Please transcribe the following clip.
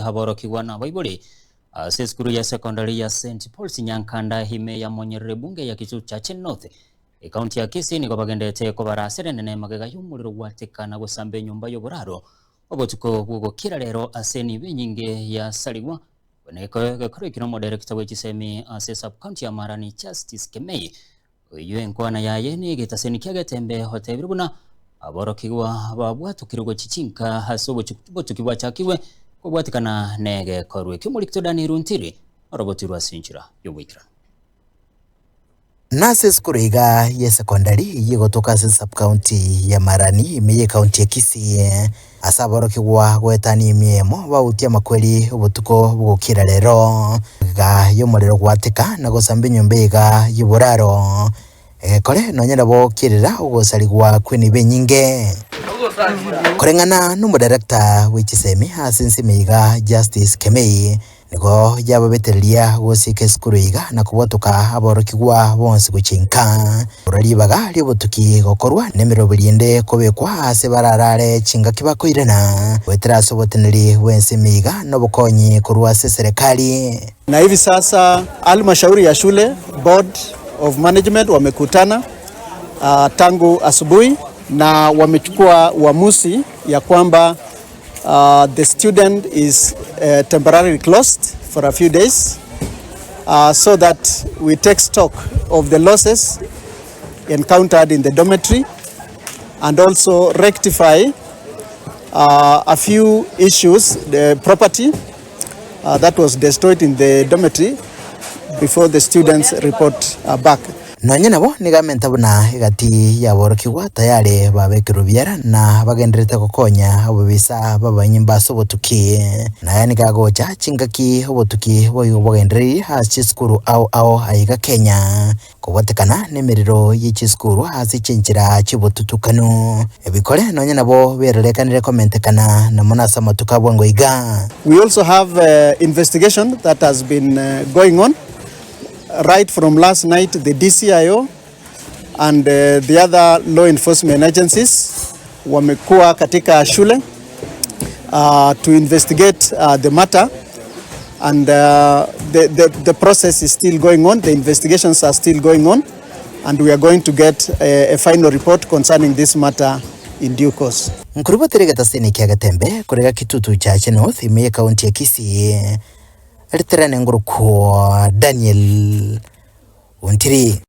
haboroki wana baibuli ase skuru ya secondary ya St Paul's Nyankanda hime ya monyerere bunge ya Kisumu Chache North kaunti ya Kisii niko bagendete ko barasere nene magega y'umuriro gwatekana gusambe nyumba y'oburaro obotuko bugokira rero ase ni benyinge ya saligwa boneko kurikira mo director w'Ekisemi ase sub county ya Marani Justice Kemei uyu enkwana yaye ni gitaseni kyagetembe hotebiruna aborokigwa babwatukirwa chichinka haso botukibwa chakiwe kubwatikana nege korwe kimulikito Dani Runtiri orobotirwa sinchira yobwikira nase skuriga ya secondary yigotoka sub county ya Marani meye county ya Kisii asaborokigwa gwetani miemo bautia makweli ubutuko bugukira rero ga y'umuriro gwatika na gusambe nyumbega y'uburaro kore nonyera bo kirira ugosaligwa kwini benyinge korengana n'umu director w'Ekisemi Nsimiga Justice Kemei niko yababetereria gusike skuru iga na kubotoka aborokigwa bonse guchinka uraribaga ryobotuki gokorwa nemero birinde kobekwa ase bararare chinga kibakoirana wetera soboteneri w'Ensimiga n'obukonyi kurwa serikali. Na hivi sasa halmashauri ya shule board of management wamekutana tangu asubuhi na wamechukua uamuzi ya kwamba the student is temporarily closed for a few days so that we take stock of the losses encountered in the dormitory and also rectify a few issues, the property that was destroyed in the dormitory before the students report back. Nonye nabo nigamenta buna igati yaborokigwa tayari babekiro byara na bagenderete gukonya obubisa babanyimba sobotuki na yani gagocha chingaki obotuki boyo bogenderi hasi skuru au aiga Kenya kubatekana nemerero y'ikiskuru hasi chinjira chibotutukano ebikore nonye nabo bererekanire komentekana na munasa matuka bwango iga. We also have investigation that has been going on. Right from last night, the DCIO and the other law enforcement agencies wamekuwa katika shule to investigate the matter, and the process is still going on. The investigations are still going on, and we are going to get a final report concerning this matter in due course. Nkuru baterega taseni kyagatembe kurega Kitutu Chache North imeye county ya Kisii Eriterane nguruko Daniel Runtiri.